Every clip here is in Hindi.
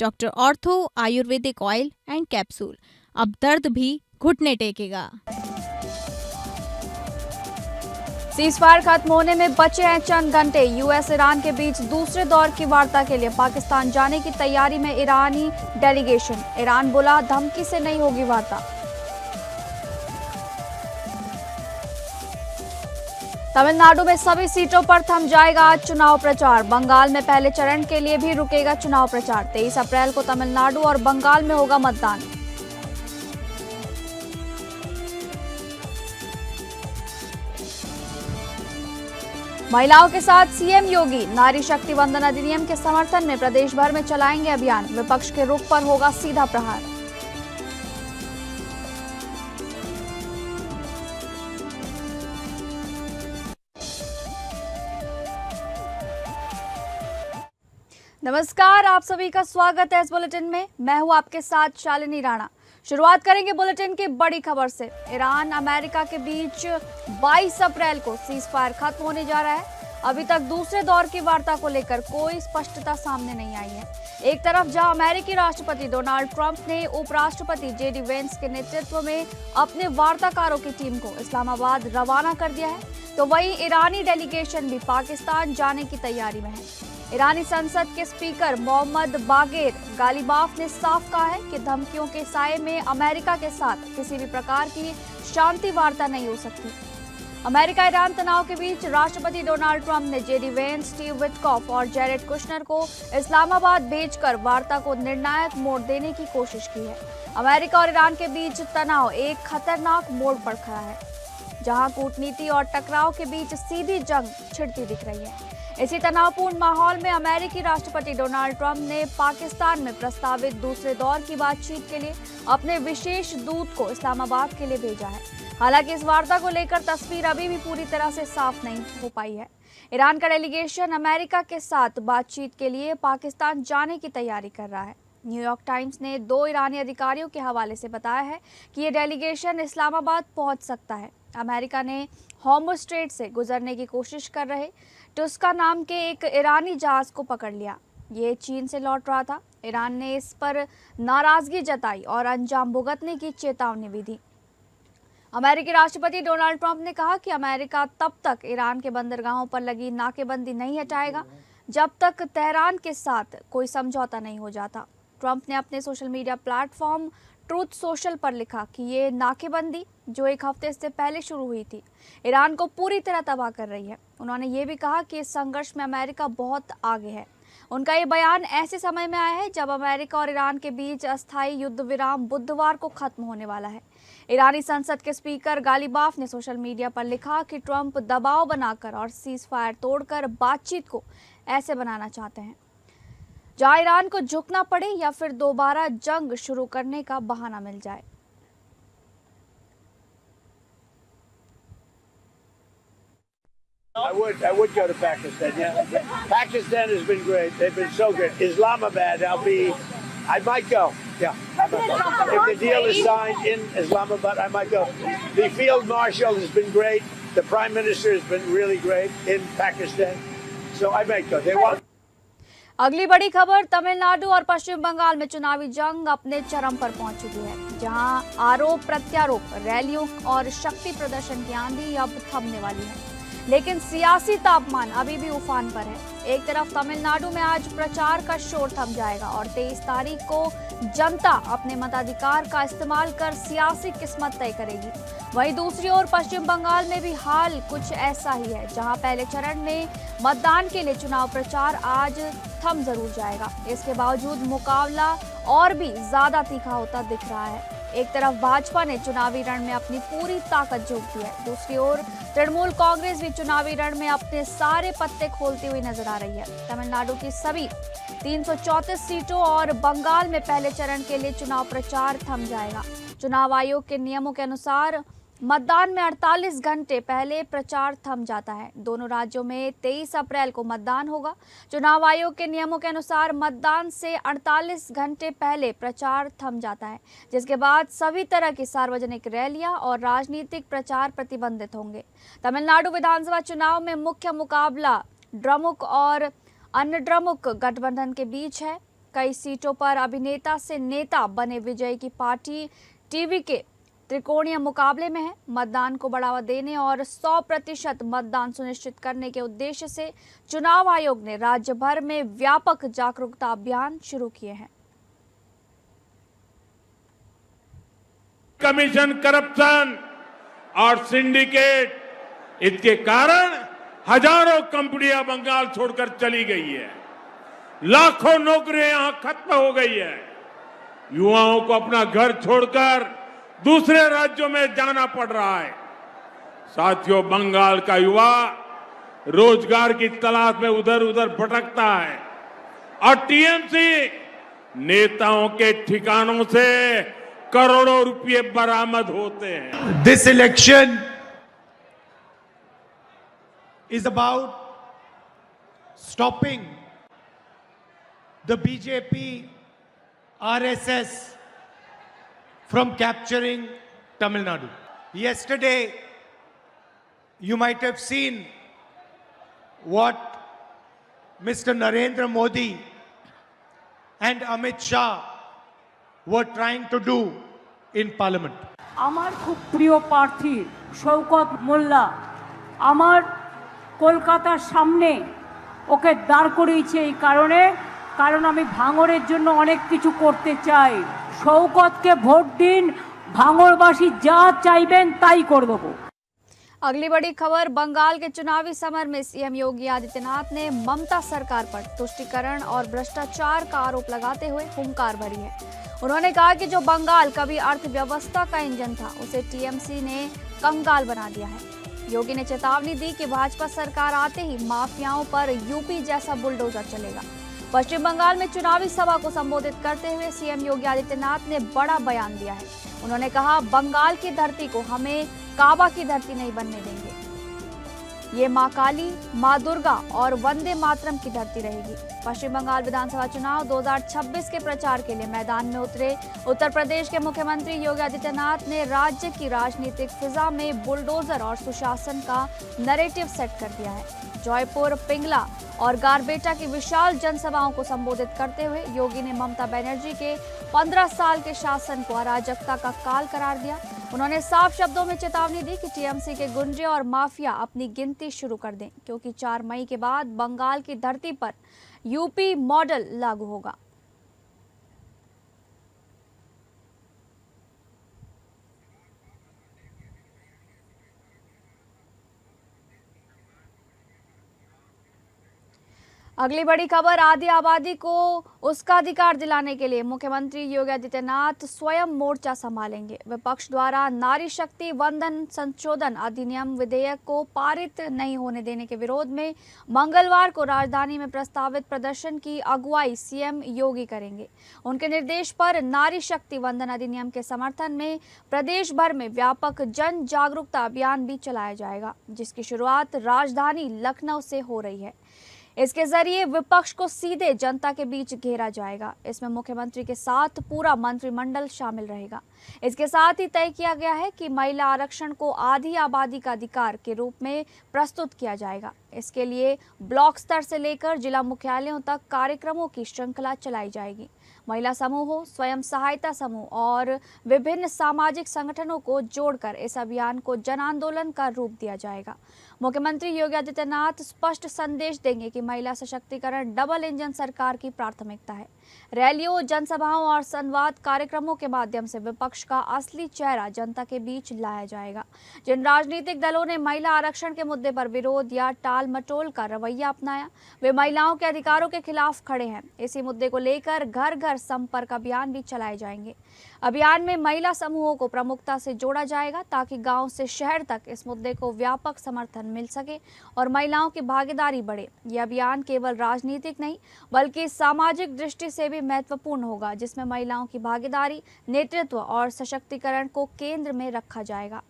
Doctor ortho Ayurvedic oil and capsule, अब दर्द भी घुटने टेकेगा। सीजफायर खत्म होने में बचे हैं चंद घंटे। यूएस ईरान के बीच दूसरे दौर की वार्ता के लिए पाकिस्तान जाने की तैयारी में ईरानी डेलीगेशन। ईरान बोला धमकी से नहीं होगी वार्ता। तमिलनाडु में सभी सीटों पर थम जाएगा आज चुनाव प्रचार। बंगाल में पहले चरण के लिए भी रुकेगा चुनाव प्रचार। 23 अप्रैल को तमिलनाडु और बंगाल में होगा मतदान। महिलाओं के साथ सीएम योगी। नारी शक्ति वंदन अधिनियम के समर्थन में प्रदेश भर में चलाएंगे अभियान। विपक्ष के रुख पर होगा सीधा प्रहार। नमस्कार, आप सभी का स्वागत है इस बुलेटिन में। मैं हूं आपके साथ शालिनी राणा। शुरुआत करेंगे बुलेटिन की बड़ी खबर से। ईरान अमेरिका के बीच 22 अप्रैल को सीजफायर खत्म होने जा रहा है। अभी तक दूसरे दौर की वार्ता को लेकर कोई स्पष्टता सामने नहीं आई है। एक तरफ जहां अमेरिकी राष्ट्रपति डोनाल्ड ट्रंप ने उपराष्ट्रपति जेडी वेंस के नेतृत्व में अपने वार्ताकारों की टीम को इस्लामाबाद रवाना कर दिया है, तो वहीं ईरानी डेलीगेशन भी पाकिस्तान जाने की तैयारी में है। ईरानी संसद के स्पीकर मोहम्मद बागेर गालिबाफ ने साफ कहा है कि धमकियों के साए में अमेरिका के साथ किसी भी प्रकार की शांति वार्ता नहीं हो सकती। अमेरिका ईरान तनाव के बीच राष्ट्रपति डोनाल्ड ट्रंप ने जेडी वेंस, स्टीव विटकॉफ और जेरेड कुशनर को इस्लामाबाद भेजकर वार्ता को निर्णायक मोड़ देने की कोशिश की है। अमेरिका और ईरान के बीच तनाव एक खतरनाक मोड़ पर खड़ा है, जहां कूटनीति और टकराव के बीच सीधी जंग छिड़ती दिख रही है। इसी तनावपूर्ण माहौल में अमेरिकी राष्ट्रपति डोनाल्ड ट्रंप ने पाकिस्तान में प्रस्तावित दूसरे दौर की बातचीत के लिए अपने विशेष दूत को इस्लामाबाद के लिए भेजा है। हालांकि इस वार्ता को लेकर तस्वीर अभी भी पूरी तरह से साफ नहीं हो पाई है। ईरान का डेलीगेशन अमेरिका के साथ बातचीत के लिए पाकिस्तान जाने की तैयारी कर रहा है। न्यूयॉर्क टाइम्स ने 2 ईरानी अधिकारियों के हवाले से बताया है कि ये डेलीगेशन इस्लामाबाद पहुंच सकता है। अमेरिका ने हॉर्मुज़ स्ट्रेट से गुजरने की कोशिश कर रहे टुस्का नाम के एक ईरानी जहाज को पकड़ लिया। ये चीन से लौट रहा था। ईरान ने इस पर नाराजगी जताई और अंजाम भुगतने की चेतावनी भी दी। अमेरिकी राष्ट्रपति डोनाल्ड ट्रंप ने कहा कि अमेरिका तब तक ईरान के बंदरगाहों पर लगी नाकेबंदी नहीं हटाएगा जब तक तेहरान के साथ कोई समझौता नहीं हो जाता। ट्रंप ने अपने social media platform truth social पर लिखा कि ये नाकेबंदी जो एक हफ्ते से पहले शुरू हुई थी, ईरान को पूरी तरह तबाह कर रही है। उन्होंने ये भी कहा कि इस संघर्ष में अमेरिका बहुत आगे है। उनका ये बयान ऐसे समय में आया है जब अमेरिका और ईरान के बीच अस्थायी युद्ध विराम बुधवार को खत्म होने वाला है। ईरानी संसद के स्पीकर गालिबाफ ने सोशल मीडिया पर लिखा कि ट्रंप दबाव बनाकर और सीजफायर तोड़कर बातचीत को ऐसे बनाना चाहते हैं जहां ईरान को झुकना पड़े या फिर दोबारा जंग शुरू करने का बहाना मिल जाए। I would go to Pakistan. Yeah, Pakistan has been great. They've been so good. Islamabad, I might go. Yeah, if the deal is signed in Islamabad, I might go. The field marshal has been great. The prime minister has been really great in Pakistan. So I might go. They want. अगली बड़ी खबर, तमिलनाडु और पश्चिम बंगाल में चुनावी जंग अपने चरम पर पहुंच चुकी है, जहां आरोप प्रत्यारोप, रैलियों और शक्ति प्रदर्शन की आंधी अब थमने वाली है। लेकिन सियासी तापमान अभी भी उफान पर है। एक तरफ तमिलनाडु में आज प्रचार का शोर थम जाएगा और 23 तारीख को जनता अपने मताधिकार का इस्तेमाल कर सियासी किस्मत तय करेगी। वहीं दूसरी ओर पश्चिम बंगाल में भी हाल कुछ ऐसा ही है, जहां पहले चरण में मतदान के लिए चुनाव प्रचार आज थम जरूर जाएगा। इसके बावजूद मुकाबला और भी ज्यादा तीखा होता दिख रहा है। एक तरफ भाजपा ने चुनावी रण में अपनी पूरी ताकत झोंक दी है, दूसरी ओर तृणमूल कांग्रेस भी चुनावी रण में अपने सारे पत्ते खोलती हुई नजर आ रही है। तमिलनाडु की सभी 334 सीटों और बंगाल में पहले चरण के लिए चुनाव प्रचार थम जाएगा। चुनाव आयोग के नियमों के अनुसार मतदान में 48 घंटे पहले प्रचार थम जाता है। दोनों राज्यों में 23 अप्रैल को मतदान होगा। चुनाव आयोग के नियमों के अनुसार मतदान से 48 घंटे पहले प्रचार थम जाता है, जिसके बाद सभी तरह की सार्वजनिक रैलियां और राजनीतिक प्रचार प्रतिबंधित होंगे। तमिलनाडु विधानसभा चुनाव में मुख्य मुकाबला द्रमुक और अन्य द्रमुक गठबंधन के बीच है। कई सीटों पर अभिनेता से नेता बने विजय की पार्टी टीवी के त्रिकोणीय मुकाबले में है। मतदान को बढ़ावा देने और 100% मतदान सुनिश्चित करने के उद्देश्य से चुनाव आयोग ने राज्य भर में व्यापक जागरूकता अभियान शुरू किए हैं। कमीशन, करप्शन और सिंडिकेट, इसके कारण हजारों कंपनियां बंगाल छोड़कर चली गई है, लाखों नौकरियां यहां खत्म हो गई है, युवाओं को अपना घर छोड़कर दूसरे राज्यों में जाना पड़ रहा है। साथियों, बंगाल का युवा रोजगार की तलाश में उधर उधर भटकता है और टीएमसी नेताओं के ठिकानों से करोड़ों रुपए बरामद होते हैं। This election is about stopping the BJP RSS from capturing Tamil Nadu. Yesterday, you might have seen what Mr. Narendra Modi and Amit Shah were trying to do in Parliament. আমার খুব প্রিয় প্রার্থী শওকত মোল্লা আমার কলকাতার সামনে ওকে দাঁড় করিয়েছে এই কারণ আমি ভাঙড়ের জন্য অনেক কিছু করতে চাই। শওকতকে ভোট দিন, ভাঙড়বাসী যা চাইবেন তাই করে দেবো। अगली बड़ी खबर, बंगाल के चुनावी समर में सीएम योगी आदित्यनाथ ने ममता सरकार पर तुष्टीकरण और भ्रष्टाचार का आरोप लगाते हुए हुंकार भरी है। उन्होंने कहा कि जो बंगाल कभी अर्थव्यवस्था का इंजन था, उसे टीएमसी ने कंगाल बना दिया है। योगी ने चेतावनी दी कि भाजपा सरकार आते ही माफियाओं पर यूपी जैसा बुलडोजर चलेगा। पश्चिम बंगाल में चुनावी सभा को संबोधित करते हुए सीएम योगी आदित्यनाथ ने बड़ा बयान दिया है। उन्होंने कहा, बंगाल की धरती को हमें काबा की धरती नहीं बनने देंगे। ये माँ काली, माँ दुर्गा और वंदे मातरम की धरती रहेगी। पश्चिम बंगाल विधानसभा चुनाव 2026 के प्रचार के लिए मैदान में उतरे उत्तर प्रदेश के मुख्यमंत्री योगी आदित्यनाथ ने राज्य की राजनीतिक फिजा में बुलडोजर और सुशासन का नैरेटिव सेट कर दिया है। जयपुर, पिंगला और गारबेटा की विशाल जनसभाओं को संबोधित करते हुए योगी ने ममता बनर्जी के 15 साल के शासन को अराजकता का काल करार दिया। उन्होंने साफ शब्दों में चेतावनी दी कि टीएमसी के गुंडे और माफिया अपनी गिनती शुरू कर दें, क्योंकि 4 मई के बाद बंगाल की धरती पर यूपी मॉडल लागू होगा। अगली बड़ी खबर, आदि आबादी को उसका अधिकार दिलाने के लिए मुख्यमंत्री योगी आदित्यनाथ स्वयं मोर्चा संभालेंगे। विपक्ष द्वारा नारी शक्ति वंदन संशोधन अधिनियम विधेयक को पारित नहीं होने देने के विरोध में मंगलवार को राजधानी में प्रस्तावित प्रदर्शन की अगुवाई सीएम योगी करेंगे। उनके निर्देश पर नारी शक्ति वंदन अधिनियम के समर्थन में प्रदेश भर में व्यापक जन जागरूकता अभियान भी चलाया जाएगा, जिसकी शुरुआत राजधानी लखनऊ से हो रही है। इसके जरिए विपक्ष को सीधे जनता के बीच घेरा जाएगा। इसमें मुख्यमंत्री के साथ पूरा मंत्रिमंडल शामिल रहेगा। इसके साथ ही तय किया गया है कि महिला आरक्षण को आधी आबादी का अधिकार के रूप में प्रस्तुत किया जाएगा। इसके लिए ब्लॉक स्तर से लेकर जिला मुख्यालयों तक कार्यक्रमों की श्रृंखला चलाई जाएगी। महिला समूहों, स्वयं सहायता समूह और विभिन्न सामाजिक संगठनों को जोड़कर इस अभियान को जन आंदोलन का रूप दिया जाएगा। मुख्यमंत्री योगी आदित्यनाथ स्पष्ट संदेश देंगे कि महिला सशक्तिकरण डबल इंजन सरकार की प्राथमिकता है। रैलियों, जनसभाओं और संवाद कार्यक्रमों के माध्यम से विपक्ष का असली चेहरा जनता के बीच लाया जाएगा। जिन राजनीतिक दलों ने महिला आरक्षण के मुद्दे पर विरोध या टाल मटोल का रवैया अपनाया, वे महिलाओं के अधिकारों के खिलाफ खड़े हैं। इसी मुद्दे को लेकर घर घर संपर्क अभियान भी चलाए जाएंगे। अभियान में महिला समूहों को प्रमुखता से जोड़ा जाएगा, ताकि गांव से शहर तक इस मुद्दे को व्यापक समर्थन मिल सके और महिलाओं की भागीदारी बढ़े। यह अभियान केवल राजनीतिक नहीं, बल्कि सामाजिक दृष्टि से भी महत्वपूर्ण होगा, जिसमें महिलाओं की भागीदारी, नेतृत्व और सशक्तिकरण को केंद्र में रखा जाएगा।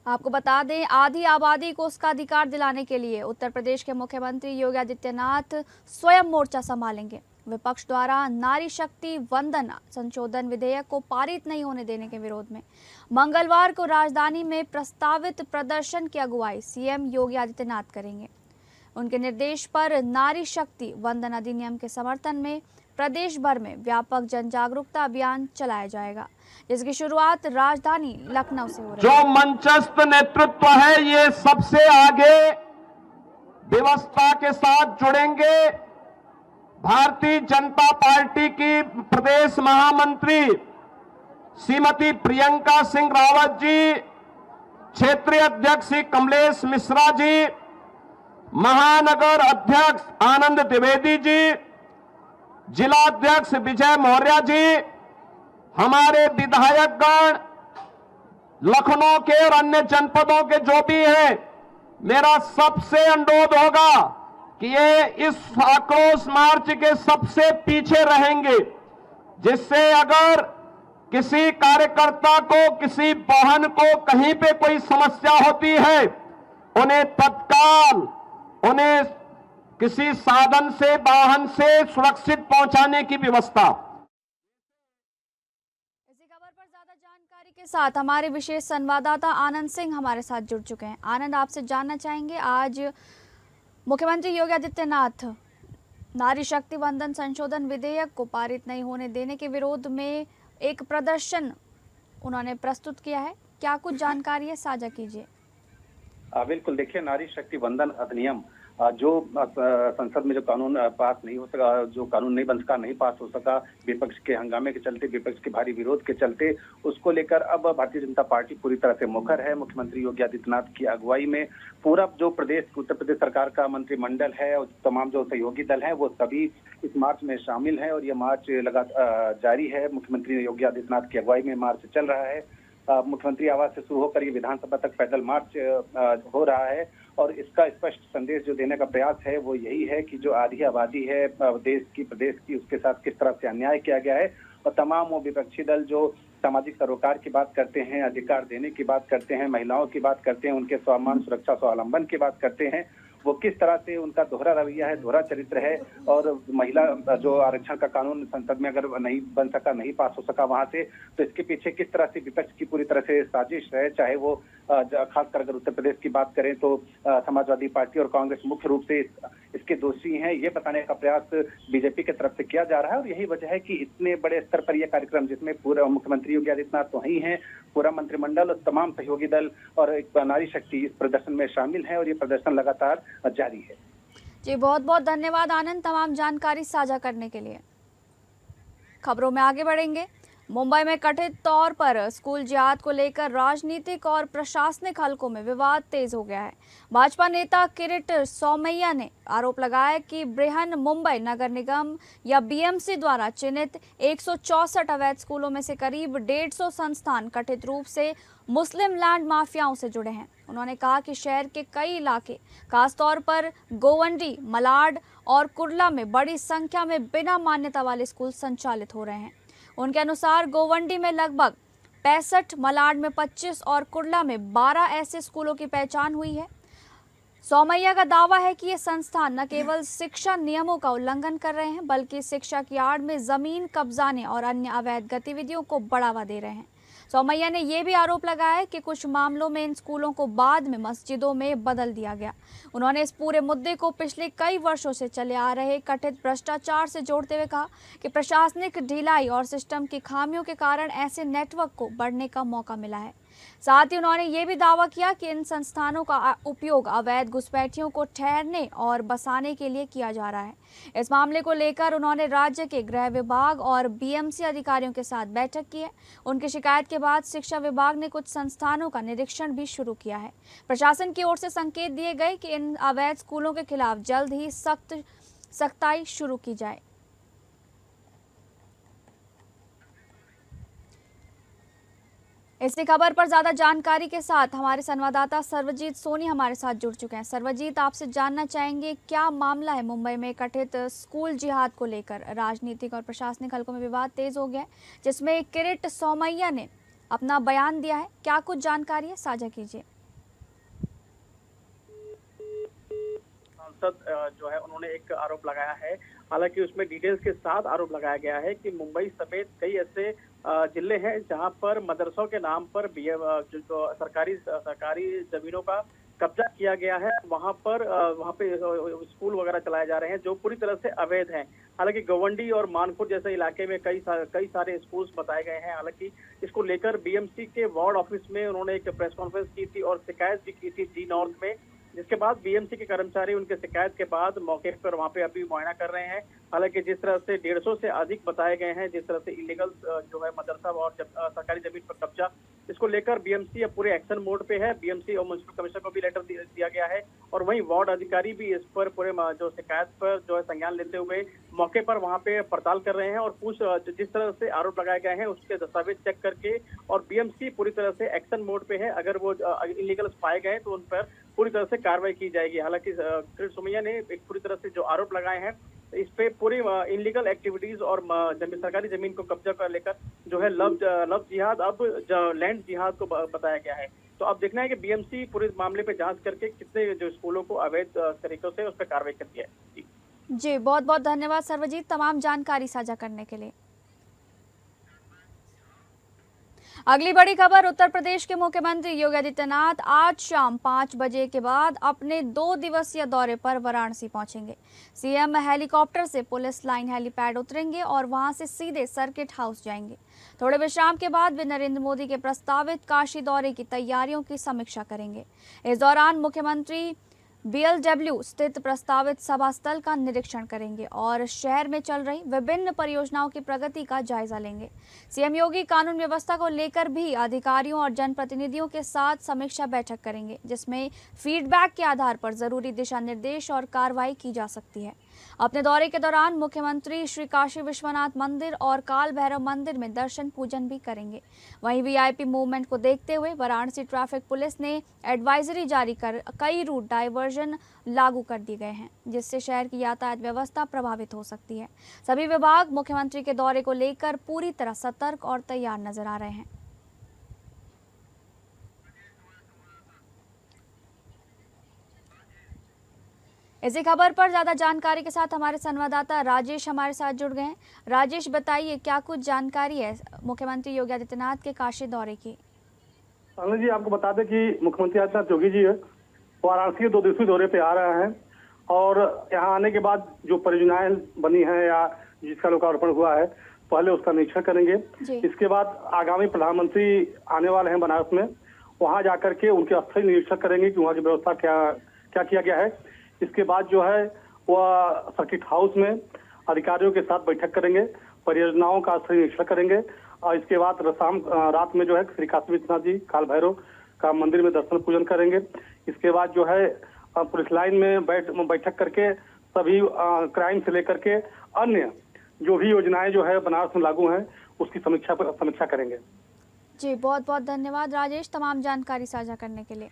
आपको बता दें, आधी आबादी को उसका अधिकार दिलाने के लिए उत्तर प्रदेश के मुख्यमंत्री योगी आदित्यनाथ स्वयं मोर्चा संभालेंगे। विपक्ष द्वारा नारी शक्ति वंदन संशोधन विधेयक को पारित नहीं होने देने के विरोध में मंगलवार को राजधानी में प्रस्तावित प्रदर्शन की अगुवाई सीएम योगी आदित्यनाथ करेंगे। उनके निर्देश पर नारी शक्ति वंदन अधिनियम के समर्थन में प्रदेश भर में व्यापक जन जागरूकता अभियान चलाया जाएगा, जिसकी शुरुआत राजधानी लखनऊ से हो रही है। जो मंचस्थ नेतृत्व है ये सबसे आगे व्यवस्था के साथ जुड़ेंगे। भारतीय जनता पार्टी की प्रदेश महामंत्री श्रीमती प्रियंका सिंह रावत जी, क्षेत्रीय अध्यक्ष श्री कमलेश मिश्रा जी, महानगर अध्यक्ष आनंद द्विवेदी जी, जिला अध्यक्ष विजय मौर्य जी, हमारे विधायकगण लखनऊ के और अन्य जनपदों के जो भी हैं, मेरा सबसे अनुरोध होगा कि ये इस आक्रोश मार्च के सबसे पीछे रहेंगे, जिससे अगर किसी कार्यकर्ता को, किसी वाहन को कहीं पे कोई समस्या होती है, उन्हें तत्काल उन्हें किसी साधन से, वाहन से सुरक्षित पहुंचाने की व्यवस्था। इसी खबर पर ज्यादा जानकारी के साथ हमारे विशेष संवाददाता आनंद सिंह हमारे साथ जुड़ चुके हैं। आनंद, आपसे जानना चाहेंगे, आज मुख्यमंत्री योगी आदित्यनाथ नारी शक्ति वंदन संशोधन विधेयक को पारित नहीं होने देने के विरोध में एक प्रदर्शन उन्होंने प्रस्तुत किया है। क्या कुछ जानकारी है, साझा कीजिए। बिल्कुल, देखिए, नारी शक्ति वंदन अधिनियम जो संसद में जो कानून पास नहीं हो सका, जो कानून नहीं बन सका, नहीं पास हो सका, विपक्ष के हंगामे के चलते, विपक्ष के भारी विरोध के चलते, उसको लेकर अब भारतीय जनता पार्टी पूरी तरह से मुखर है। मुख्यमंत्री योगी आदित्यनाथ की अगुवाई में पूरा जो प्रदेश, उत्तर प्रदेश सरकार का मंत्रिमंडल है और तमाम जो सहयोगी दल हैं, वो सभी इस मार्च में शामिल हैं और ये मार्च लगातार जारी है। मुख्यमंत्री योगी आदित्यनाथ की अगुवाई में मार्च चल रहा है। मुख्यमंत्री आवास से शुरू होकर ये विधानसभा तक पैदल मार्च हो रहा है और इसका स्पष्ट संदेश जो देने का प्रयास है वो यही है कि जो आधी आबादी है देश की, प्रदेश की, उसके साथ किस तरह से अन्याय किया गया है और तमाम वो विपक्षी दल जो सामाजिक सरोकार की बात करते हैं, अधिकार देने की बात करते हैं, महिलाओं की बात करते हैं, उनके स्वाभिमान, सुरक्षा, स्वावलंबन की बात करते हैं, वो किस तरह से उनका दोहरा रवैया है, दोहरा चरित्र है। और महिला जो आरक्षण का कानून संसद में अगर नहीं बन सका, नहीं पास हो सका वहां से, तो इसके पीछे किस तरह से विपक्ष की पूरी तरह से साजिश है। चाहे वो खासकर अगर उत्तर प्रदेश की बात करें तो समाजवादी पार्टी और कांग्रेस मुख्य रूप से इसके दोषी हैं, ये बताने का प्रयास बीजेपी की तरफ से किया जा रहा है। और यही वजह है कि इतने बड़े स्तर पर यह कार्यक्रम, जिसमें पूरा मुख्यमंत्री योगी आदित्यनाथ तो ही हैं, पूरा मंत्रिमंडल और तमाम सहयोगी दल और एक नारी शक्ति इस प्रदर्शन में शामिल है और ये प्रदर्शन लगातार जारी है। जी, बहुत बहुत धन्यवाद आनंद, तमाम जानकारी साझा करने के लिए। खबरों में आगे बढ़ेंगे। मुंबई में कथित तौर पर स्कूल जिहाद को लेकर राजनीतिक और प्रशासनिक हलकों में विवाद तेज हो गया है। भाजपा नेता किरीट सोमैया ने आरोप लगाया कि बृहन मुंबई नगर निगम या बीएमसी द्वारा चिन्हित 164 अवैध स्कूलों में से करीब 150 संस्थान कथित रूप से मुस्लिम लैंड माफियाओं से जुड़े हैं। उन्होंने कहा कि शहर के कई इलाके, खासतौर पर गोवंडी, मलाड और कुर्ला में बड़ी संख्या में बिना मान्यता वाले स्कूल संचालित हो रहे हैं। उनके अनुसार गोवंडी में लगभग 65, मलाड में 25 और कुर्ला में 12 ऐसे स्कूलों की पहचान हुई है। सोमैया का दावा है कि ये संस्थान न केवल शिक्षा नियमों का उल्लंघन कर रहे हैं, बल्कि शिक्षा की आड़ में जमीन कब्जाने और अन्य अवैध गतिविधियों को बढ़ावा दे रहे हैं। सोमैया ने यह भी आरोप लगाया कि कुछ मामलों में इन स्कूलों को बाद में मस्जिदों में बदल दिया गया। उन्होंने इस पूरे मुद्दे को पिछले कई वर्षों से चले आ रहे कथित भ्रष्टाचार से जोड़ते हुए कहा कि प्रशासनिक ढिलाई और सिस्टम की खामियों के कारण ऐसे नेटवर्क को बढ़ने का मौका मिला है। साथ ही उन्होंने ये भी दावा किया कि इन संस्थानों का उपयोग अवैध घुसपैठियों को ठहरने और बसाने के लिए किया जा रहा है। इस मामले को लेकर उन्होंने राज्य के गृह विभाग और बीएमसी अधिकारियों के साथ बैठक की है। उनकी शिकायत के बाद शिक्षा विभाग ने कुछ संस्थानों का निरीक्षण भी शुरू किया है। प्रशासन की ओर से संकेत दिए गए कि इन अवैध स्कूलों के खिलाफ जल्द ही सख्ताई शुरू की जाए। इसी खबर पर ज्यादा जानकारी के साथ हमारे संवाददाता सर्वजीत सोनी हमारे साथ जुड़ चुके हैं। सर्वजीत, आपसे जानना चाहेंगे क्या मामला है मुंबई में कथित स्कूल जिहाद को लेकर राजनीतिक और प्रशासनिक हलकों में विवाद तेज हो गया है, जिसमें किरीट सोमैया ने अपना बयान दिया है। क्या कुछ जानकारी है, साझा कीजिए। सांसद जो है उन्होंने एक आरोप लगाया है हालांकि उसमें डिटेल्स के साथ आरोप लगाया गया है कि मुंबई समेत कई ऐसे जिले हैं जहां पर मदरसों के नाम पर जो सरकारी जमीनों का कब्जा किया गया है, वहां पे स्कूल वगैरह चलाए जा रहे हैं जो पूरी तरह से अवैध हैं। हालांकि गवंडी और मानपुर जैसे इलाके में कई सारे स्कूल्स बताए गए हैं। हालांकि इसको लेकर बीएमसी के वार्ड ऑफिस में उन्होंने एक प्रेस कॉन्फ्रेंस की थी और शिकायत भी की थी जी नॉर्थ में, जिसके बाद बीएमसी के कर्मचारी उनके शिकायत के बाद मौके पर वहां पे अभी मुआयना कर रहे हैं। हालांकि जिस तरह से 150 से अधिक बताए गए हैं, जिस तरह से इलीगल जो है मदरसा और सरकारी जमीन पर कब्जा, इसको लेकर बीएमसी अब पूरे एक्शन मोड पे है। बीएमसी और म्युनिसिपल कमिश्नर को भी लेटर दिया गया है और वहीं वार्ड अधिकारी भी इस पर पूरे जो शिकायत पर जो है संज्ञान लेते हुए मौके पर वहां पे पड़ताल कर रहे हैं और जिस तरह से आरोप लगाए गए हैं उसके दस्तावेज चेक करके, और बीएमसी पूरी तरह से एक्शन मोड पे है। अगर वो इलीगल पाए गए तो उन पर पूरी तरह से कार्रवाई की जाएगी। हालांकि किरीट सोमैया ने एक पूरी तरह से जो आरोप लगाए हैं इस पे पूरी इलीगल एक्टिविटीज और सरकारी जमीन को कब्जा कर लेकर जो है लव जिहाद, अब लैंड जिहाद को बताया गया है। तो अब देखना है कि बीएमसी पूरे मामले पे जांच करके कितने जो स्कूलों को अवैध तरीकों से उस पर कार्रवाई करती है। जी बहुत बहुत धन्यवाद सर्वजीत तमाम जानकारी साझा करने के लिए। अगली बड़ी खबर, उत्तर प्रदेश के मुख्यमंत्री योगी आदित्यनाथ आज शाम 5 बजे के बाद अपने 2 दिवसीय दौरे पर वाराणसी पहुंचेंगे। सीएम हेलीकॉप्टर से पुलिस लाइन हेलीपैड उतरेंगे और वहां से सीधे सर्किट हाउस जाएंगे। थोड़े विश्राम के बाद वे नरेंद्र मोदी के प्रस्तावित काशी दौरे की तैयारियों की समीक्षा करेंगे। इस दौरान मुख्यमंत्री BLW स्थित प्रस्तावित सभा स्थल का निरीक्षण करेंगे और शहर में चल रही विभिन्न परियोजनाओं की प्रगति का जायजा लेंगे। सीएम योगी कानून व्यवस्था को लेकर भी अधिकारियों और जनप्रतिनिधियों के साथ समीक्षा बैठक करेंगे, जिसमें फीडबैक के आधार पर जरूरी दिशा निर्देश और कार्रवाई की जा सकती है। अपने दौरे के दौरान मुख्यमंत्री श्री काशी विश्वनाथ मंदिर और काल भैरव मंदिर में दर्शन पूजन भी करेंगे। वहीं VIP मूवमेंट को देखते हुए वाराणसी ट्रैफिक पुलिस ने एडवाइजरी जारी कर कई रूट डायवर्जन लागू कर दिए गए हैं, जिससे शहर की यातायात व्यवस्था प्रभावित हो सकती है। सभी विभाग मुख्यमंत्री के दौरे को लेकर पूरी तरह सतर्क और तैयार नजर आ रहे हैं। इसी खबर पर ज्यादा जानकारी के साथ हमारे संवाददाता राजेश हमारे साथ जुड़ गए हैं। राजेश, बताइए क्या कुछ जानकारी है मुख्यमंत्री योगी आदित्यनाथ के काशी दौरे की? अनिल जी, आपको बता दें कि मुख्यमंत्री आदित्यनाथ योगी जी वाराणसी के 2 दिवसीय दौरे पे आ रहे हैं और यहाँ आने के बाद जो परियोजनाएं बनी हैं या जिसका लोकार्पण हुआ है, पहले उसका निरीक्षण करेंगे। इसके बाद आगामी प्रधानमंत्री आने वाले हैं बनारस में, वहाँ जाकर के उनके स्थलीय निरीक्षण करेंगे कि वहाँ की व्यवस्था क्या किया गया है। इसके बाद जो है वह सर्किट हाउस में अधिकारियों के साथ बैठक करेंगे, परियोजनाओं का स्थलीय निरीक्षण करेंगे और इसके बाद रात में जो है श्री काशी विश्वनाथ जी काल भैरव का मंदिर में दर्शन पूजन करेंगे। इसके बाद जो है पुलिस लाइन में बैठक करके सभी क्राइम से लेकर के अन्य जो भी योजनाएं जो है बनारस में लागू हैं उसकी समीक्षा करेंगे। जी बहुत बहुत धन्यवाद राजेश तमाम जानकारी साझा करने के लिए।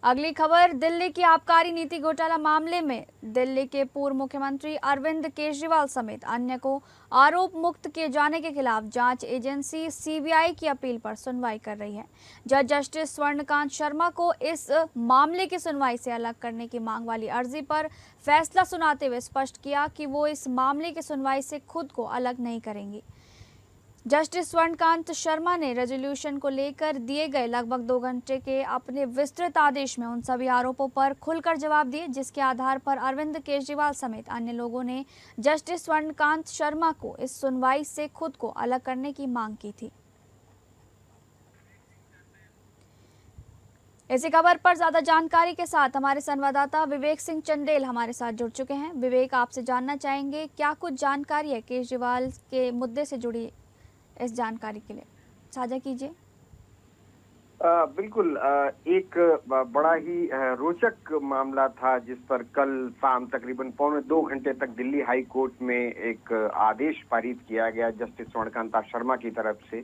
अगली खबर, दिल्ली की आबकारी नीति घोटाला मामले में दिल्ली के पूर्व मुख्यमंत्री अरविंद केजरीवाल समेत अन्य को आरोप मुक्त किए जाने के खिलाफ जांच एजेंसी CBI की अपील पर सुनवाई कर रही है। जज जस्टिस स्वर्णकांत शर्मा को इस मामले की सुनवाई से अलग करने की मांग वाली अर्जी पर फैसला सुनाते हुए स्पष्ट किया कि वो इस मामले की सुनवाई से खुद को अलग नहीं करेंगी। जस्टिस स्वर्णकांत शर्मा ने रेजोल्यूशन को लेकर दिए गए लगभग 2 घंटे के अपने विस्तृत आदेश में उन सभी आरोपों पर खुलकर जवाब दिए, जिसके आधार पर अरविंद केजरीवाल समेत अन्य लोगों ने जस्टिस स्वर्णकांत शर्मा को इस सुनवाई से खुद को अलग करने की मांग की थी। इसी खबर पर ज्यादा जानकारी के साथ हमारे संवाददाता विवेक सिंह चंदेल हमारे साथ जुड़ चुके हैं। विवेक, आपसे जानना चाहेंगे क्या कुछ जानकारी है केजरीवाल के मुद्दे से जुड़ी, इस जानकारी के लिए साझा कीजिए। बिल्कुल, एक बड़ा ही रोचक मामला था जिस पर कल शाम तकरीबन 2 घंटे तक दिल्ली हाई कोर्ट में एक आदेश पारित किया गया जस्टिस स्वर्णकांता शर्मा की तरफ से।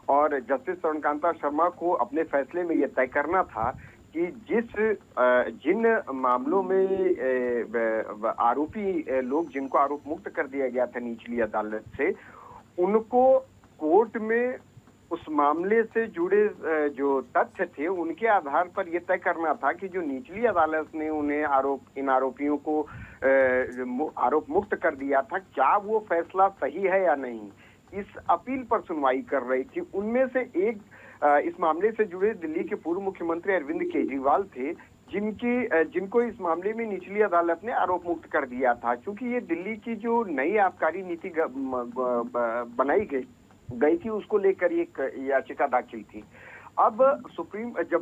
और जस्टिस स्वर्णकांता शर्मा को अपने फैसले में यह तय करना था कि जिन मामलों में आरोपी लोग जिनको आरोप मुक्त कर दिया गया था निचली अदालत से, उनको कोर्ट में उस मामले से जुड़े जो तथ्य थे उनके आधार पर यह तय करना था कि जो निचली अदालत ने उन्हें इन आरोपियों को आरोप मुक्त कर दिया था, क्या वो फैसला सही है या नहीं, इस अपील पर सुनवाई कर रही थी। उनमें से एक इस मामले से जुड़े दिल्ली के पूर्व मुख्यमंत्री अरविंद केजरीवाल थे, जिनको इस मामले में निचली अदालत ने आरोप मुक्त कर दिया था। क्योंकि ये दिल्ली की जो नई आबकारी नीति बनाई गई थी, उसको लेकर एक याचिका दाखिल थी। अब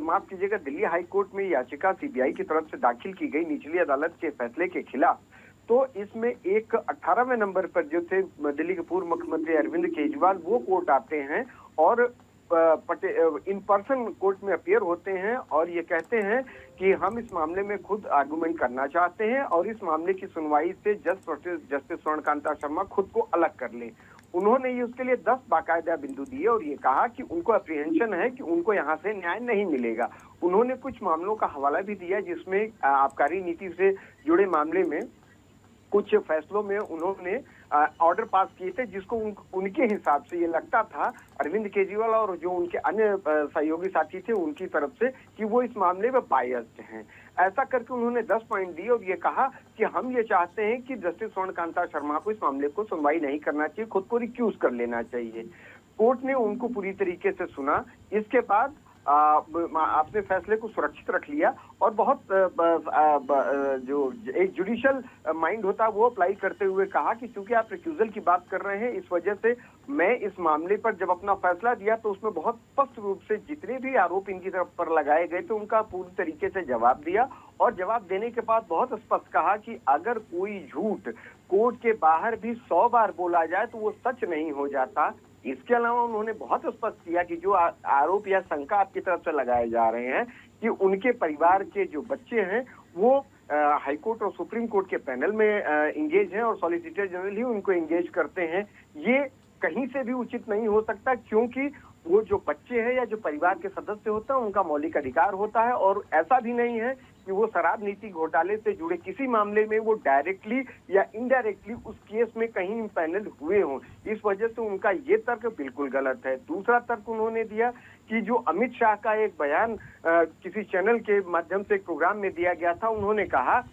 माफ कीजिएगा, दिल्ली हाई कोर्ट में याचिका सीबीआई की तरफ से दाखिल की गई निचली अदालत के फैसले के खिलाफ। तो इसमें एक 18वें नंबर पर जो थे दिल्ली के पूर्व मुख्यमंत्री अरविंद केजरीवाल, वो कोर्ट आते हैं और इन पर्सन कोर्ट में अपीयर होते हैं और ये कहते हैं कि हम इस मामले में खुद आर्गुमेंट करना चाहते हैं और इस मामले की सुनवाई से जस्टिस स्वर्णकांता शर्मा खुद को अलग कर लें। उन्होंने ये उसके लिए 10 बाकायदा बिंदु दिए और ये कहा कि उनको अप्रीहेंशन है कि उनको यहाँ से न्याय नहीं मिलेगा। उन्होंने कुछ मामलों का हवाला भी दिया जिसमें आबकारी नीति से जुड़े मामले में कुछ फैसलों में उन्होंने ऑर्डर पास किए थे, जिसको उनके हिसाब से ये लगता था अरविंद केजरीवाल और जो उनके अन्य सहयोगी साथी थे उनकी तरफ से कि वो इस मामले में बायस्ड हैं। ऐसा करके उन्होंने 10 पॉइंट दिए और ये कहा कि हम ये चाहते हैं कि जस्टिस स्वर्णकांता शर्मा को इस मामले को सुनवाई नहीं करना चाहिए, खुद को रिक्यूज कर लेना चाहिए। कोर्ट ने उनको पूरी तरीके से सुना। इसके बाद अपने फैसले को सुरक्षित रख लिया और बहुत जो एक जुडिशियल माइंड होता है वो अप्लाई करते हुए कहा कि चूंकि आप रिक्यूजल की बात कर रहे हैं, इस वजह से मैं इस मामले पर जब अपना फैसला दिया तो उसमें बहुत स्पष्ट रूप से जितने भी आरोप इनकी तरफ पर लगाए गए थे उनका पूरी तरीके से जवाब दिया और जवाब देने के बाद बहुत स्पष्ट कहा कि अगर कोई झूठ कोर्ट के बाहर भी 100 बार बोला जाए तो वो सच नहीं हो जाता। इसके अलावा उन्होंने बहुत स्पष्ट किया कि जो आरोप या शंका आपकी तरफ से लगाए जा रहे हैं कि उनके परिवार के जो बच्चे हैं वो हाई कोर्ट और सुप्रीम कोर्ट के पैनल में इंगेज हैं और सॉलिसिटर जनरल ही उनको इंगेज करते हैं, ये कहीं से भी उचित नहीं हो सकता, क्योंकि वो जो बच्चे हैं या जो परिवार के सदस्य होते हैं उनका मौलिक अधिकार होता है और ऐसा भी नहीं है कि वो शराब नीति घोटाले से जुड़े किसी मामले में वो डायरेक्टली या इनडायरेक्टली उस केस में कहीं इम्पैनल हुए हों। इस वजह से उनका ये तर्क बिल्कुल गलत है। दूसरा तर्क उन्होंने दिया कि जो अमित शाह का एक बयान किसी चैनल के माध्यम से एक प्रोग्राम में दिया गया था, उन्होंने कहा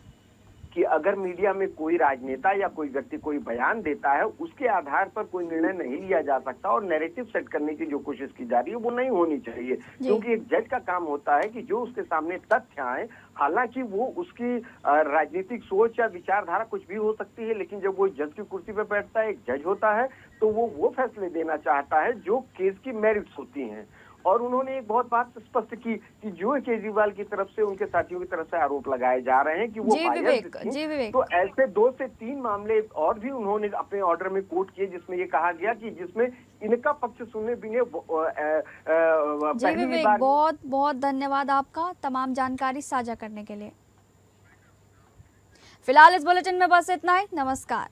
कि अगर मीडिया में कोई राजनेता या कोई व्यक्ति कोई बयान देता है उसके आधार पर कोई निर्णय नहीं लिया जा सकता और नैरेटिव सेट करने की जो कोशिश की जा रही है वो नहीं होनी चाहिए, क्योंकि एक जज का काम होता है कि जो उसके सामने तथ्य आए, हालांकि वो उसकी राजनीतिक सोच या विचारधारा कुछ भी हो सकती है, लेकिन जब वो जज की कुर्सी पर बैठता है, एक जज होता है, तो वो फैसले देना चाहता है जो केस की मेरिट्स होती हैं। और उन्होंने एक बहुत बात स्पष्ट की कि जो केजरीवाल की तरफ से उनके साथियों की तरफ से आरोप लगाए जा रहे हैं कि वो बायस्ड थे, तो ऐसे 2 से 3 मामले और भी उन्होंने अपने ऑर्डर में कोट किए जिसमें ये कहा गया कि जिसमें इनका पक्ष सुनने बिने पहली बार। बहुत बहुत धन्यवाद आपका तमाम जानकारी साझा करने के लिए। फिलहाल इस बुलेटिन में बस इतना ही। नमस्कार।